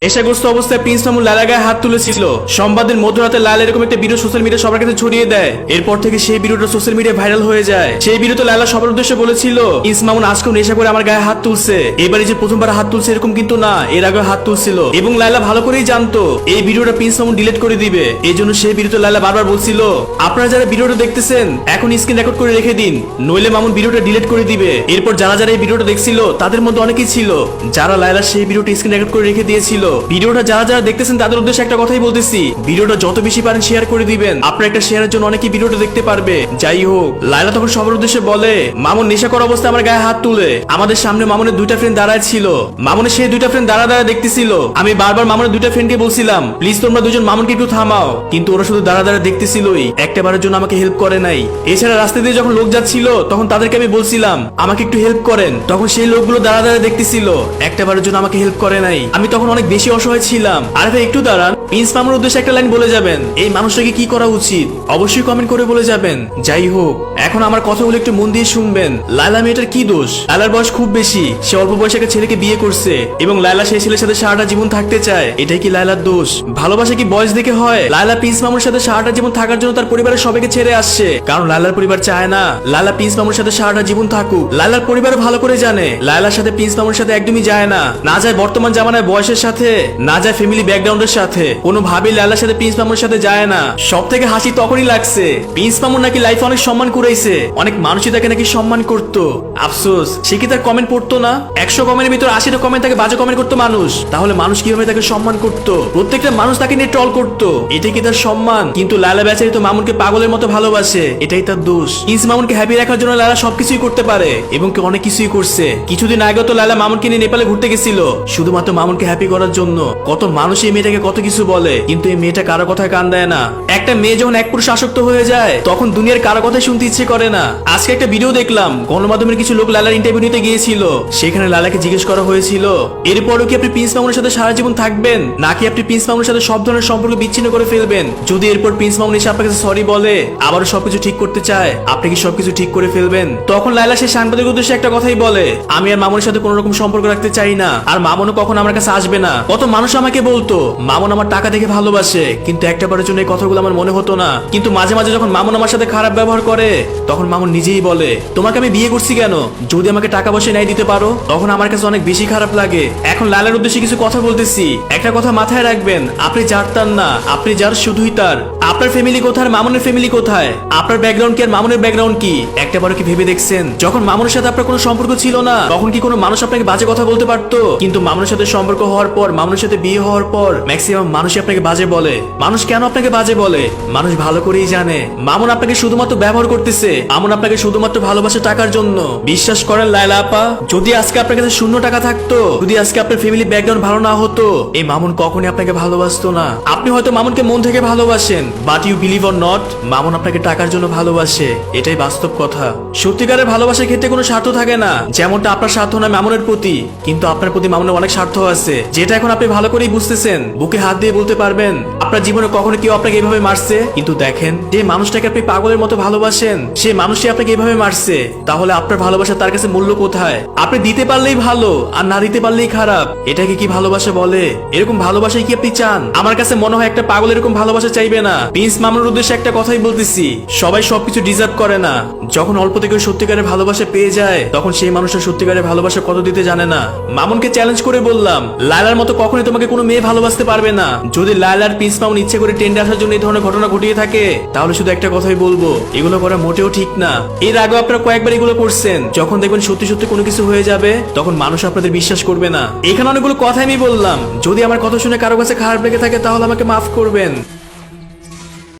নেশাগ্রস্ত অবস্থায় প্রিন্স মামুন লায়লার গায়ে হাত তুলেছিল। সোমবারের মধ্যরাতে লায়লা এরকম একটা ভিডিও সোশ্যাল মিডিয়া সবার কাছে ছড়িয়ে দেয়। এরপর থেকে সেই ভিডিওটা সোশ্যাল মিডিয়ায় ভাইরাল হয়ে যায়। সেই ভিডিওতে লায়লা সবার উদ্দেশ্যে বলেছিল, প্রিন্স মামুন আজকেও নেশা করে আমার গায়ে হাত তুলছে। এবারে যে প্রথমবার হাত তুলছে এরকম কিন্তু না, এর আগে হাত তুলছিল। এবং লায়লা ভালো করেই জানতো এই ভিডিওটা প্রিন্স মামুন ডিলিট করে দিবে। এই জন্য সেই ভিডিওতে লায়লা বারবার বলছিল, আপনারা যারা ভিডিওটা দেখতেছেন এখন স্ক্রিন রেকর্ড করে রেখে দিন, নইলে মামুন ভিডিওটা ডিলিট করে দিবে। এরপর যারা যারা এই ভিডিওটা দেখছিল তাদের মধ্যে অনেকেই ছিল যারা লায়লা সেই ভিডিওটা স্ক্রিন রেকর্ড করে রেখে দিয়েছিল। ভিডিওটা যারা যারা দেখতেছেন তাদের উদ্দেশ্যে একটা কথাই বলতেছি, ভিডিওটা যত বেশি পারেন শেয়ার করে দিবেন। আপনার একটা শেয়ারের জন্য অনেকেই ভিডিওটা দেখতে পারবে। যাই হোক, লায়লা তখন সবার উদ্দেশ্যে বলে, মামুন নেশা করা অবস্থায় আমার গায়ে হাত তুলে। আমাদের সামনে মামুনের দুইটা ফ্রেন্ড দাঁড়ায় ছিল। মামুনের সেই দুইটা ফ্রেন্ড দাঁড়া দাঁড়া দেখতেছিল। আমি বারবার মামুনের দুইটা ফ্রেন্ডকে বলছিলাম, প্লিজ তোমরা দুজন মামুনকে একটু থামাও, কিন্তু ওরা শুধু দাঁড়া দাঁড়া দেখতেছিলই, একটাবারের জন্য আমাকে হেল্প করে নাই। এছাড়া রাস্তা দিয়ে যখন লোক যাচ্ছিল তখন তাদেরকে আমি বলছিলাম আমাকে একটু হেল্প করেন, তখন সেই লোকগুলো দাঁড়া দাঁড়া দেখতেছিল, একটাবারের জন্য আমাকে হেল্প করে নাই। আমি তখন অনেক বেশি অসহায় ছিলাম। আর ভাই একটু দাঁড়ান, প্রিন্স মামুনের উদ্দেশ্যে একটা লাইন বলে যাবেন, এই মানুষটাকে কি করা উচিত অবশ্যই কমেন্ট করে বলে যাবেন। যাই হোক, এখন আমার কথাগুলো একটু মন দিয়ে শুনবেন। লায়লা মেয়েটার কি দোষ? লায়লার বয়স খুব বেশি, সে অল্প বয়সে একটা ছেলেকে বিয়ে করছে এবং লায়লা সেই ছেলের সাথে সারাটা জীবন থাকতে চায়। এটাই কি লায়লার দোষ? ভালোবাসা কি বয়স দেখে হয়? লায়লা প্রিন্স মামুনের সাথে সারাটা জীবন থাকার জন্য তার পরিবারের সবাইকে ছেড়ে আসছে, কারণ লায়লার পরিবার চায় না লায়লা প্রিন্স মামুনের সাথে সারাটা জীবন থাকুক। লায়লার পরিবার ভালো করে জানে লায়লার সাথে প্রিন্স মামুনের সাথে একদমই যায় না, না যায় বর্তমান জামানায় বয়সের সাথে, না যায় ফ্যামিলি ব্যাকগ্রাউন্ডের সাথে, কোনোভাবেই লায়লার সাথে প্রিন্স মামুনের সাথে যায় না। সব থেকে হাসি তখনই লাগছে প্রিন্স মামুন নাকি লাইফে অনেক সম্মান করেছে, অনেক মানুষই তাকে নাকি সম্মান করতো। আফসোস সে কি তার কমেন্ট পড়তো না? 100 কমেন্টের ভিতর 80টা কমেন্ট তাকে বাজে কমেন্ট করতো মানুষ, তাহলে মানুষ কিভাবে তাকে সম্মান করতো? প্রত্যেকটা মানুষ তাকে নিয়ে ট্রল করতো, এটাই কি তার সম্মান? কিন্তু লায়লা বেচারি তো মামুনকে পাগলের মতো ভালোবাসে, এটাই তার দোষ। প্রিন্স মামুনকে হ্যাপি রাখার জন্য লায়লা সবকিছুই করতে পারে এবং কি অনেক কিছুই করছে। কিছুদিন আগে তো লায়লা মামুনকে নিয়ে নেপালে ঘুরতে গেছিল শুধুমাত্র মামুনকে হ্যাপি করার জন্য। কত মানুষ এই মেয়েটাকে কত কিছু বলে, কিন্তু এই মেয়েটা কারো কথায় কান দেয় না। একটা মেয়ে যখন এক পুরুষ আসক্ত হয়ে যায় তখন দুনিয়ার কারো কথাই শুনতে ইচ্ছে করে না। আজকে একটা ভিডিও দেখলাম, গণমাধ্যমের কিছু লোক লায়লার ইন্টারভিউ নিতে গিয়েছিল, সেখানে লায়লাকে জিজ্ঞেস করা হয়েছিল, এরপরও কি আপনি প্রিন্স মামুনের সাথে সারা জীবন থাকবেন, নাকি আপনি প্রিন্স মামুনের সাথে সব ধরনের সম্পর্ক বিচ্ছিন্ন করে ফেলবেন? যদি এরপর প্রিন্স মামুন এসে আপনার কাছে সরি বলে, আবারও সবকিছু ঠিক করতে চায়, আপনি কি সবকিছু ঠিক করে ফেলবেন? তখন লায়লা সেই সাংবাদিক উদ্দেশ্যে একটা কথাই বলে, আমি আর মামুনের সাথে কোনো রকম সম্পর্ক রাখতে চাই না, আর মামুনও কখন আমার কাছে আসবে না। কত মানুষ আমাকে বলতো মামুন আমার টাকা দেখে ভালোবাসে, কিন্তু একটা বারের জন্য এই কথাগুলো আমার মনে হতো না। কিন্তু মাঝে মাঝে যখন মামুন আমার সাথে খারাপ ব্যবহার করে তখন মামুন নিজেই বলে, তোমাকে আমি বিয়ে করছি কেন, যদি আমাকে টাকা পয়সা নাই দিতে পারো? তখন আমার কাছে অনেক বেশি খারাপ লাগে। এখন লায়লার উদ্দেশ্যে কিছু কথা বলতেছি, একটা কথা মাথায় রাখবেন, আপনি যার তার না, আপনি যার শুধুই তার। আপনার ফ্যামিলি কোথায়, মামুনের ফ্যামিলি কোথায়? আপনার ব্যাকগ্রাউন্ড কি আর মামুনের ব্যাকগ্রাউন্ড কি একটা বারো কি ভেবে দেখছেন? যখন মামুনের সাথে আপনার কোনো সম্পর্ক ছিল না তখন কি কোনো মানুষ আপনাকে বাজে কথা বলতে পারতো? কিন্তু মামুনের সাথে সম্পর্ক হওয়ার পর, মামুনের সাথে বিয়ে হওয়ার পর ম্যাক্সিমাম মানুষই আপনাকে বাজে বলে। মানুষ কেন আপনাকে বাজে বলে? মানুষ ভালো করেই জানে মামুন আপনাকে শুধুমাত্র ব্যবহার করতেছে, মামুন আপনাকে শুধুমাত্র ভালোবাসে টাকার জন্য। বিশ্বাস করেন লায়লা আপা, যদি আজকে আপনার কাছে 0 টাকা থাকতো, যদি আজকে আপনার ফ্যামিলি ব্যাকগ্রাউন্ড ভালো না হতো, এই মামুন কখনই আপনাকে ভালোবাসতো না। আপনি হয়তো মামুনকে মন থেকে ভালোবাসেন, but you believe or not, Mamun আপনাকে টাকার জন্য ভালোবাসে, এটাই বাস্তব কথা। সত্যিকারের ভালোবাসার ক্ষেত্রে কোনো স্বার্থ থাকে না, যেমনটা আপনার স্বার্থ নয় মামুনের প্রতি, কিন্তু আপনার প্রতি মামুনের অনেক স্বার্থ আছে, যেটা এখন আপনি ভালো করেই বুঝতেছেন। বুকে হাত দিয়ে বলতে পারবেন আপনার জীবনে কখনো কেউ আপনাকে এভাবে মারছে? কিন্তু দেখেন, যে মানুষটাকে আপনি পাগলের মতো ভালোবাসেন সেই মানুষটি আপনাকে এভাবে মারছে, তাহলে আপনার ভালোবাসা তার কাছে মূল্য কোথায়? আপনি দিতে পারলেই ভালো আর না দিতে পারলেই খারাপ, এটাকে কি ভালোবাসা বলে? এরকম ভালোবাসাই কি আপনি চান? আমার কাছে মনে হয় একটা পাগল এরকম ভালোবাসা চাইবে না। প্রিন্স মামুনের উদ্দেশ্যে একটা কথাই বলতেছি, সবাই সবকিছু ডিজার্ভ করে না। যখন অল্প থেকে সত্যিকারের ভালোবাসা পেয়ে যায় তখন সেই মানুষটা সত্যিকারের ভালোবাসা কত দিতে জানে না। মামুনকে চ্যালেঞ্জ করে বললাম, লায়লার মতো কখনোই তোমাকে কোনো মেয়ে ভালোবাসতে পারবে না। যদি লায়লার প্রিন্স মামুন ইচ্ছে করে ট্রেন্ডে আসার জন্য এই ধরনের ঘটনা ঘটিয়ে থাকে তাহলে শুধু একটা কথাই বলবো, এগুলো করা মোটেও ঠিক না। এর আগে আপনারা কয়েকবার এগুলো করছেন, যখন দেখবেন সত্যি সত্যি কোনো কিছু হয়ে যাবে তখন মানুষ আপনাদের বিশ্বাস করবে না। এখানে অনেকগুলো কথা আমি বললাম, যদি আমার কথা শুনে কারো কাছে খারাপ লেগে থাকে তাহলে আমাকে মাফ করবেন।